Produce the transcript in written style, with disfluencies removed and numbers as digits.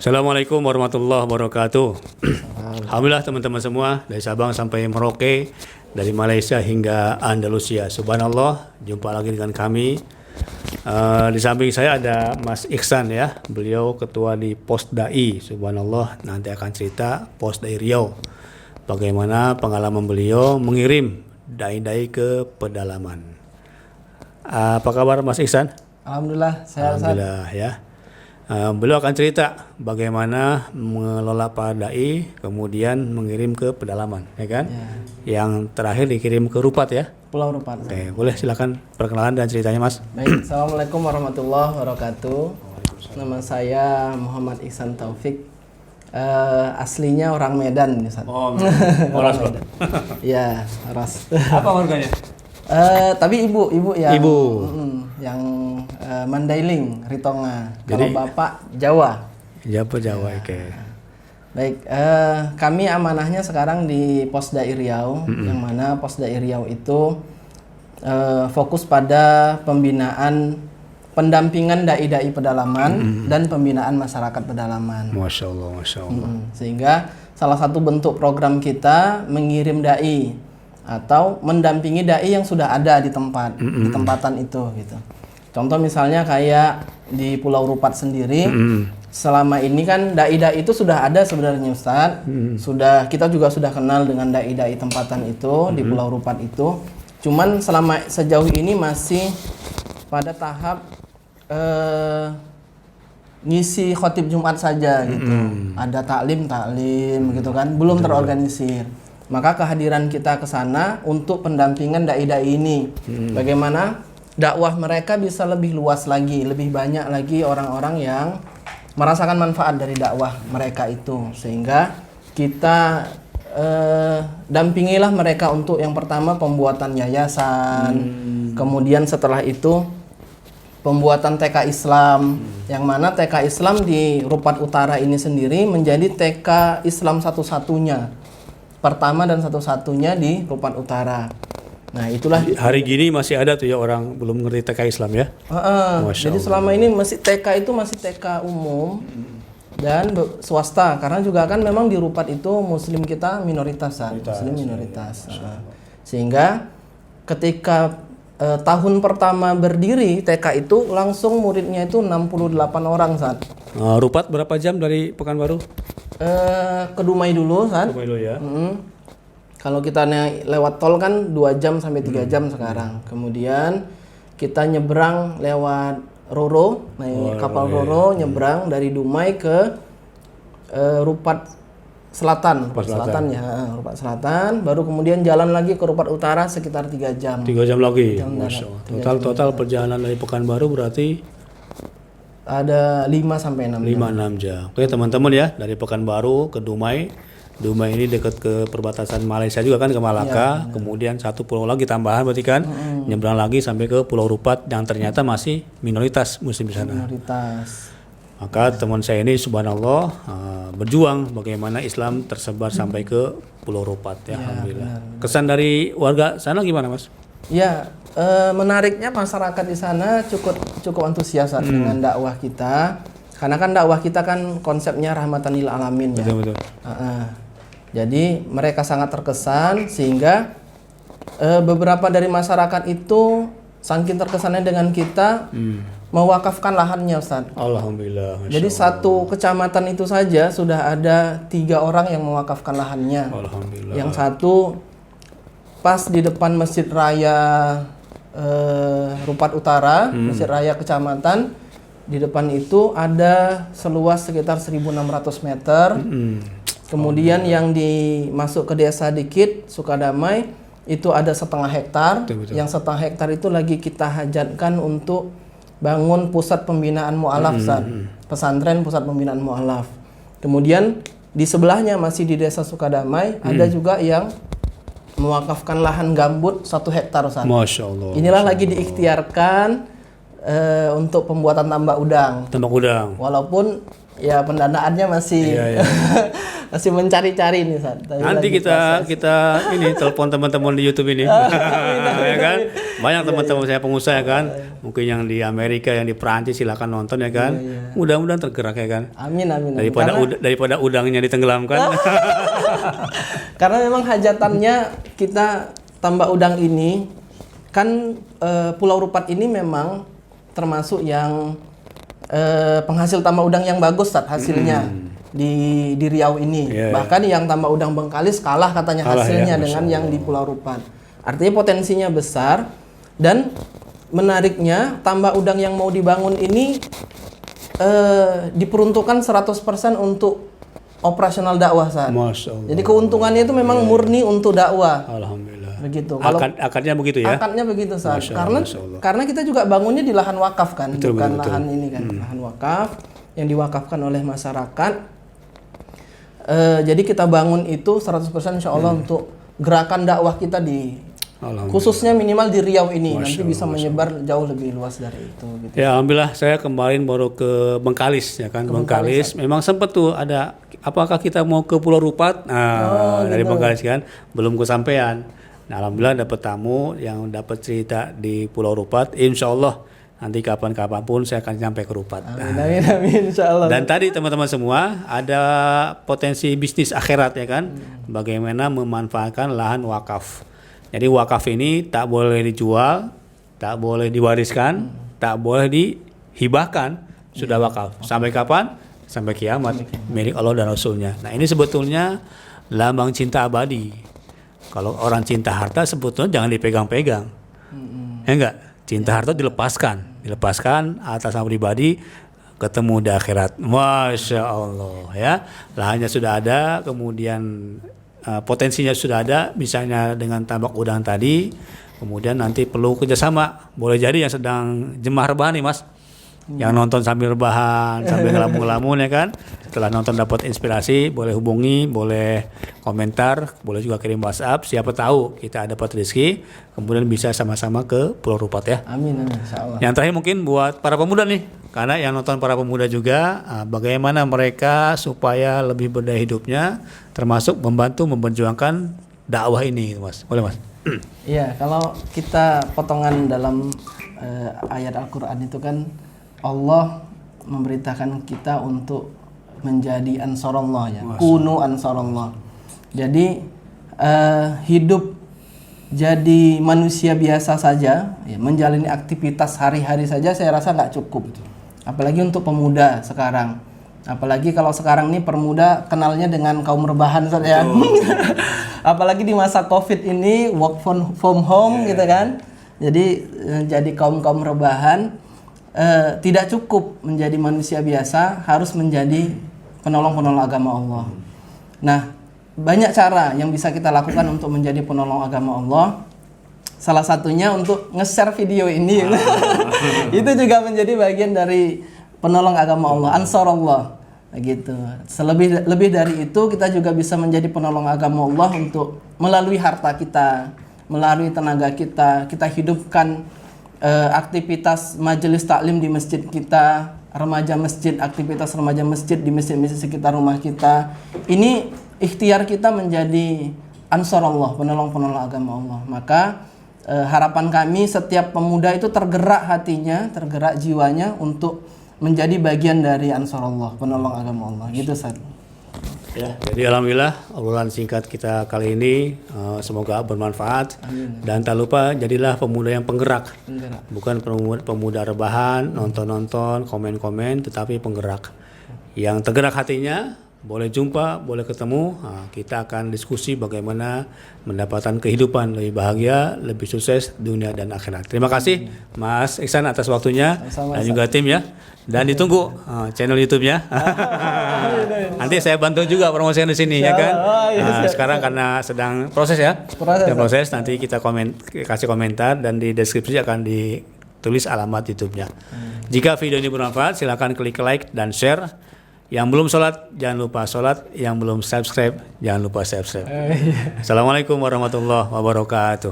Assalamualaikum warahmatullahi wabarakatuh. Alhamdulillah teman-teman semua dari Sabang sampai Merauke, dari Malaysia hingga Andalusia. Subhanallah, jumpa lagi dengan kami. Di samping saya ada Mas Iksan ya, beliau ketua di Pos Dai. Subhanallah, nanti akan cerita Pos Dai Riau. Bagaimana pengalaman beliau mengirim dai-dai ke pedalaman. Apa kabar Mas Iksan? Alhamdulillah, sehat. Alhamdulillah ya. Beliau akan cerita bagaimana mengelola para dai, kemudian mengirim ke pedalaman, ya kan? Ya. Yang terakhir dikirim ke Rupat ya? Pulau Rupat. Oke, boleh silakan perkenalan dan ceritanya, Mas. Baik, Assalamualaikum warahmatullahi wabarakatuh. Nama saya Muhammad Ihsan Taufik. Aslinya orang Medan, Ustaz. Oh, orang Medan. Iya, Ras. Apa warganya? Tapi ibu yang Ibu. Yang Mandailing, Ritonga. Jadi, kalau bapak Jawa. Jawa, oke. Baik, kami amanahnya sekarang di Pos Dai Riau, yang mana Pos Dai Riau itu fokus pada pembinaan, pendampingan dai-dai pedalaman dan pembinaan masyarakat pedalaman. Masya Allah. Sehingga salah satu bentuk program kita mengirim dai atau mendampingi dai yang sudah ada di tempatan itu gitu. Contoh misalnya kayak di Pulau Rupat sendiri, selama ini kan dai-dai itu sudah ada sebenarnya Ustaz. Kita juga sudah kenal dengan dai-dai tempatan itu di Pulau Rupat itu. Cuman sejauh ini masih pada tahap ngisi khotib Jumat saja gitu. Ada taklim gitu kan, belum terorganisir. Maka kehadiran kita ke sana untuk pendampingan dai-dai ini. Bagaimana dakwah mereka bisa lebih luas lagi, lebih banyak lagi orang-orang yang merasakan manfaat dari dakwah mereka itu. Sehingga kita dampingilah mereka untuk yang pertama pembuatan yayasan, kemudian setelah itu pembuatan TK Islam, yang mana TK Islam di Rupat Utara ini sendiri menjadi TK Islam satu-satunya, pertama dan satu-satunya di Rupat Utara. Nah itulah. Hari gini masih ada tuh ya orang belum ngerti TK Islam ya? Jadi selama ini TK itu masih TK umum dan swasta, karena juga kan memang di Rupat itu Muslim kita minoritas. Sehingga ketika tahun pertama berdiri TK itu langsung muridnya itu 68 orang saat. Rupat berapa jam dari Pekanbaru? Ke Dumai dulu saat. Dumai dulu ya. Kalau kita lewat tol kan 2 jam sampai 3 jam sekarang. Kemudian kita nyebrang lewat Roro, naik kapal Roro, nyebrang dari Dumai ke Rupat Selatan. Rupat Selatan, baru kemudian jalan lagi ke Rupat Utara sekitar 3 jam. 3 jam lagi. Masya Allah. Total perjalanan dari Pekanbaru berarti ada 5 sampai 6 jam. 5-6 jam. Oke teman-teman ya, dari Pekanbaru ke Dumai. Dumai ini dekat ke perbatasan Malaysia juga kan, ke Malaka. Ya, kemudian satu pulau lagi tambahan berarti kan, nyebrang lagi sampai ke Pulau Rupat yang ternyata masih minoritas Muslim di sana. Maka teman saya ini subhanallah berjuang bagaimana Islam tersebar sampai ke Pulau Rupat ya, alhamdulillah. Benar. Kesan dari warga sana gimana Mas? Ya, menariknya masyarakat di sana cukup antusias dengan dakwah kita. Karena kan dakwah kita kan konsepnya rahmatan lil alamin ya. Betul. Jadi mereka sangat terkesan sehingga beberapa dari masyarakat itu saking terkesannya dengan kita mewakafkan lahannya Ustaz. Alhamdulillah. Jadi satu kecamatan itu saja sudah ada 3 orang yang mewakafkan lahannya. Alhamdulillah. Yang satu pas di depan Masjid Raya Rupat Utara, Masjid Raya Kecamatan. Di depan itu ada seluas sekitar 1.600 meter. Kemudian yang masuk ke desa dikit, Sukadamai, itu ada 0,5 hektar. Betul. Yang 0,5 hektar itu lagi kita hajatkan untuk bangun pusat pembinaan mu'alaf, pesantren pusat pembinaan mu'alaf. Kemudian di sebelahnya masih di desa Sukadamai, ada juga yang mewakafkan lahan gambut 1 hektar. Masya Allah. Inilah lagi diikhtiarkan untuk pembuatan tambak udang. Walaupun ya pendanaannya masih masih mencari-cari nih San. Nanti kita ini telepon teman-teman di YouTube ini. Ya kan? Banyak teman-teman saya pengusaha ya kan, mungkin yang di Amerika, yang di Perancis silakan nonton ya kan. Mudah-mudahan tergerak ya kan. Amin. Daripada udangnya ditenggelamkan. Karena memang hajatannya kita tambak udang ini kan Pulau Rupat ini memang termasuk yang penghasil tambak udang yang bagus Ustaz, hasilnya di Riau ini. Bahkan yang tambak udang Bengkalis kalah katanya hasilnya dengan yang di Pulau Rupat. Artinya potensinya besar, dan menariknya tambak udang yang mau dibangun ini diperuntukkan 100% untuk operasional dakwah Ustaz. Masya Allah. Jadi keuntungannya itu memang murni untuk dakwah. Alhamdulillah. Begitu. Akadnya begitu ya? Akadnya begitu Ustaz. Karena kita juga bangunnya di lahan wakaf kan, bukan lahan ini kan, lahan wakaf yang diwakafkan oleh masyarakat. Jadi kita bangun itu 100% insya Allah untuk gerakan dakwah kita khususnya minimal di Riau ini. Nanti bisa menyebar jauh lebih luas dari itu. Gitu. Ya alhamdulillah, saya kemarin baru ke Bengkalis ya kan. Bengkalis memang sempat tuh ada, apakah kita mau ke Pulau Rupat? Dari Bengkalis kan belum kesampaian. Nah alhamdulillah dapat tamu yang dapat cerita di Pulau Rupat. Insya Allah nanti kapan-kapan pun saya akan sampai ke Rupat. Amin, insya Allah. Dan tadi teman-teman semua ada potensi bisnis akhirat ya kan, bagaimana memanfaatkan lahan wakaf. Jadi wakaf ini tak boleh dijual, tak boleh diwariskan, tak boleh dihibahkan, sudah wakaf. Sampai kapan? Sampai kiamat, milik Allah dan Rasulnya. Nah ini sebetulnya lambang cinta abadi. Kalau orang cinta harta sebetulnya jangan dipegang-pegang, ya enggak? Cinta harta dilepaskan atas nama pribadi, ketemu di akhirat. Masya Allah ya, lahannya sudah ada, kemudian potensinya sudah ada, misalnya dengan tambak udang tadi, kemudian nanti perlu kerjasama. Boleh jadi yang sedang jemah rebahan nih Mas, yang nonton sambil rebahan, sambil ngelamun-ngelamun ya kan, setelah nonton dapat inspirasi, boleh hubungi, boleh komentar, boleh juga kirim WhatsApp, siapa tahu kita dapat rezeki, kemudian bisa sama-sama ke Pulau Rupat ya. Amin, insya Allah. Yang terakhir mungkin buat para pemuda nih, karena yang nonton para pemuda juga, bagaimana mereka supaya lebih berdaya hidupnya, termasuk membantu memperjuangkan dakwah ini, Mas. Boleh Mas? Iya, kalau kita potongan dalam ayat Al-Quran itu kan Allah memberitakan kita untuk menjadi ansarullah ya. Kunu ansarullah. Jadi hidup jadi manusia biasa saja, ya, menjalani aktivitas hari-hari saja saya rasa nggak cukup. Apalagi untuk pemuda sekarang. Apalagi kalau sekarang nih permuda kenalnya dengan kaum rebahan saja. Apalagi di masa Covid ini work from home gitu kan. Jadi jadi kaum rebahan tidak cukup menjadi manusia biasa, harus menjadi penolong-penolong agama Allah. Nah, banyak cara yang bisa kita lakukan untuk menjadi penolong agama Allah. Salah satunya untuk nge-share video ini. Itu juga menjadi bagian dari penolong agama Allah, ansarullah. Gitu. Lebih dari itu, kita juga bisa menjadi penolong agama Allah untuk melalui harta kita, melalui tenaga kita hidupkan aktivitas majelis taklim di masjid kita, remaja masjid, aktivitas remaja masjid di masjid-masjid sekitar rumah kita. Ini ikhtiar kita menjadi ansarullah, penolong-penolong agama Allah. Maka harapan kami setiap pemuda itu tergerak hatinya, tergerak jiwanya untuk menjadi bagian dari ansarullah, penolong agama Allah. Gitu Ustaz. Ya, jadi alhamdulillah obrolan singkat kita kali ini semoga bermanfaat. Amin. Dan tak lupa jadilah pemuda yang penggerak. Bukan pemuda rebahan, nonton-nonton, komen-komen, tetapi penggerak. Yang tergerak hatinya, boleh jumpa, boleh ketemu, kita akan diskusi bagaimana mendapatkan kehidupan lebih bahagia, lebih sukses dunia dan akhirat. Terima kasih Mas Iksan atas waktunya. Sama-sama, dan juga tim ya. Dan ditunggu channel YouTube-nya. Nanti saya bantu juga promosikan di sini ya kan. Sekarang karena sedang proses ya. Proses nanti kita kasih komentar dan di deskripsi akan ditulis alamat YouTube-nya. Jika video ini bermanfaat, silakan klik like dan share. Yang belum sholat, jangan lupa sholat. Yang belum subscribe, jangan lupa subscribe. Assalamualaikum warahmatullahi wabarakatuh.